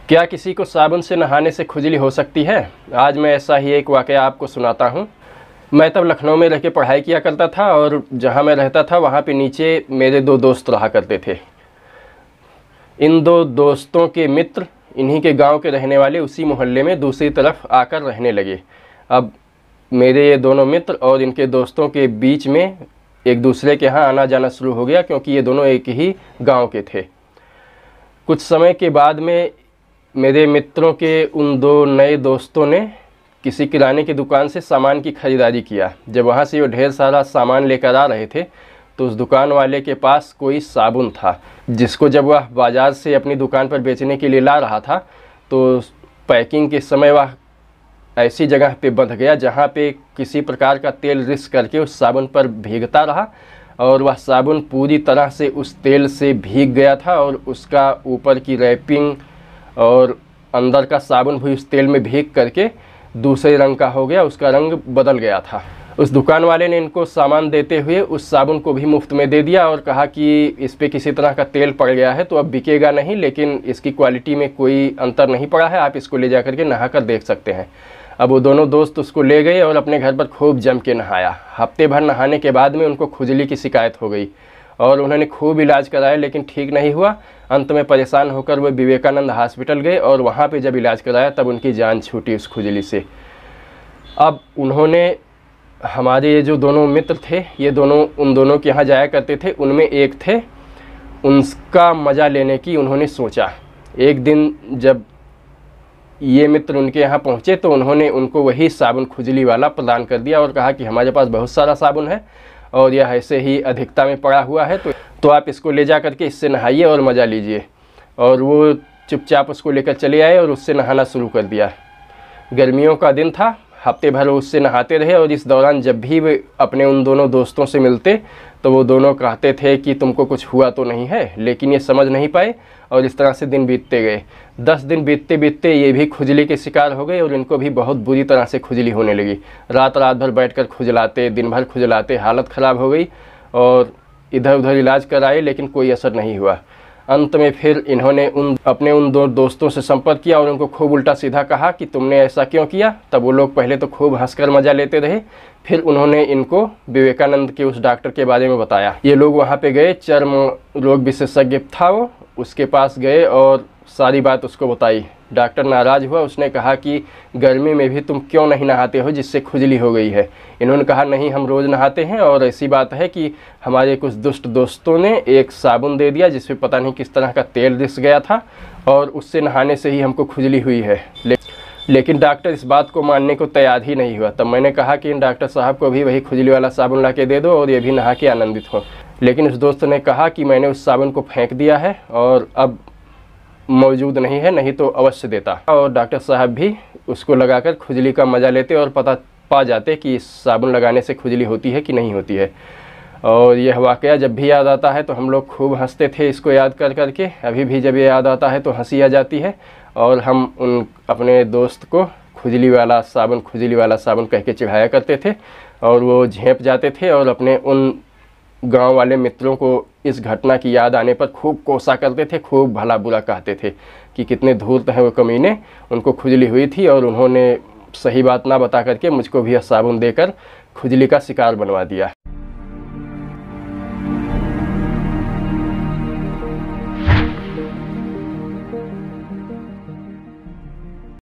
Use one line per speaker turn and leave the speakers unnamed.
क्या किसी को साबुन से नहाने से खुजली हो सकती है? आज मैं ऐसा ही एक वाक़या आपको सुनाता हूँ। मैं तब लखनऊ में रह के पढ़ाई किया करता था और जहाँ मैं रहता था वहाँ पे नीचे मेरे दो दोस्त रहा करते थे। इन दो दोस्तों के मित्र इन्हीं के गांव के रहने वाले उसी मोहल्ले में दूसरी तरफ आकर रहने लगे। अब मेरे ये दोनों मित्र और इनके दोस्तों के बीच में एक दूसरे के यहाँ आना जाना शुरू हो गया, क्योंकि ये दोनों एक ही गांव के थे। कुछ समय के बाद में मेरे मित्रों के उन दो नए दोस्तों ने किसी किराने की दुकान से सामान की ख़रीदारी किया। जब वहाँ से वो ढेर सारा सामान लेकर आ रहे थे तो उस दुकान वाले के पास कोई साबुन था, जिसको जब वह बाज़ार से अपनी दुकान पर बेचने के लिए ला रहा था तो पैकिंग के समय वह ऐसी जगह पे बंध गया जहाँ पे किसी प्रकार का तेल रिस करके उस साबुन पर भीगता रहा और वह साबुन पूरी तरह से उस तेल से भीग गया था और उसका ऊपर की रैपिंग और अंदर का साबुन भी उस तेल में भीग करके दूसरे रंग का हो गया, उसका रंग बदल गया था। उस दुकान वाले ने इनको सामान देते हुए उस साबुन को भी मुफ्त में दे दिया और कहा कि इस पे किसी तरह का तेल पड़ गया है तो अब बिकेगा नहीं, लेकिन इसकी क्वालिटी में कोई अंतर नहीं पड़ा है, आप इसको ले जा कर के नहा कर देख सकते हैं। अब वो दोनों दोस्त उसको ले गए और अपने घर पर खूब जम के नहाया। हफ्ते भर नहाने के बाद में उनको खुजली की शिकायत हो गई और उन्होंने खूब इलाज कराया, लेकिन ठीक नहीं हुआ। अंत में परेशान होकर वो विवेकानंद हॉस्पिटल गए और वहाँ पे जब इलाज कराया तब उनकी जान छूटी उस खुजली से। अब उन्होंने हमारे ये जो दोनों मित्र थे, ये दोनों उन दोनों के यहाँ जाया करते थे, उनमें एक थे, उनका मज़ा लेने की उन्होंने सोचा। एक दिन जब ये मित्र उनके यहाँ पहुँचे तो उन्होंने उनको वही साबुन खुजली वाला प्रदान कर दिया और कहा कि हमारे पास बहुत सारा साबुन है और यह ऐसे ही अधिकता में पड़ा हुआ है, तो आप इसको ले जा करके इससे नहाइए और मज़ा लीजिए। और वो चुपचाप उसको लेकर चले आए और उससे नहाना शुरू कर दिया। गर्मियों का दिन था, हफ्ते भर वो उससे नहाते रहे और इस दौरान जब भी वे अपने उन दोनों दोस्तों से मिलते तो वो दोनों कहते थे कि तुमको कुछ हुआ तो नहीं है, लेकिन ये समझ नहीं पाए और इस तरह से दिन बीतते गए। 10 दिन बीतते बीतते ये भी खुजली के शिकार हो गए और इनको भी बहुत बुरी तरह से खुजली होने लगी। रात रात भर बैठकर खुजलाते, दिन भर खुजलाते, हालत ख़राब हो गई और इधर उधर इलाज कराए लेकिन कोई असर नहीं हुआ। अंत में फिर इन्होंने अपने उन दो दोस्तों से संपर्क किया और उनको खूब उल्टा सीधा कहा कि तुमने ऐसा क्यों किया। तब वो लोग पहले तो खूब हंसकर मज़ा लेते रहे, फिर उन्होंने इनको विवेकानंद के उस डॉक्टर के बारे में बताया। ये लोग वहाँ पे गए, चर्म रोग विशेषज्ञ था वो, उसके पास गए और सारी बात उसको बताई। डॉक्टर नाराज़ हुआ, उसने कहा कि गर्मी में भी तुम क्यों नहीं नहाते हो जिससे खुजली हो गई है। इन्होंने कहा नहीं, हम रोज़ नहाते हैं और ऐसी बात है कि हमारे कुछ दुष्ट दोस्तों ने एक साबुन दे दिया जिसमें पता नहीं किस तरह का तेल रिस गया था और उससे नहाने से ही हमको खुजली हुई है। लेकिन डॉक्टर इस बात को मानने को तैयार ही नहीं हुआ। तब मैंने कहा कि इन डॉक्टर साहब को भी वही खुजली वाला साबुन ला के दे दो और ये भी नहा के आनंदित हो। लेकिन उस दोस्त ने कहा कि मैंने उस साबुन को फेंक दिया है और अब मौजूद नहीं है, नहीं तो अवश्य देता। और डॉक्टर साहब भी उसको लगाकर खुजली का मज़ा लेते और पता पा जाते कि इस साबुन लगाने से खुजली होती है कि नहीं होती है। और यह वाक़या जब भी याद आता है तो हम लोग खूब हंसते थे इसको याद कर करके। अभी भी जब ये याद आता है तो हंसी आ जाती है और हम उन अपने दोस्त को खुजली वाला साबुन कह के चिढ़ाया करते थे और वो झेंप जाते थे और अपने उन गांव वाले मित्रों को इस घटना की याद आने पर खूब कोसा करते थे, खूब भला बुरा कहते थे कि कितने धूर्त हैं वो कमीने, उनको खुजली हुई थी और उन्होंने सही बात ना बता करके मुझको भी साबुन देकर खुजली का शिकार बनवा दिया।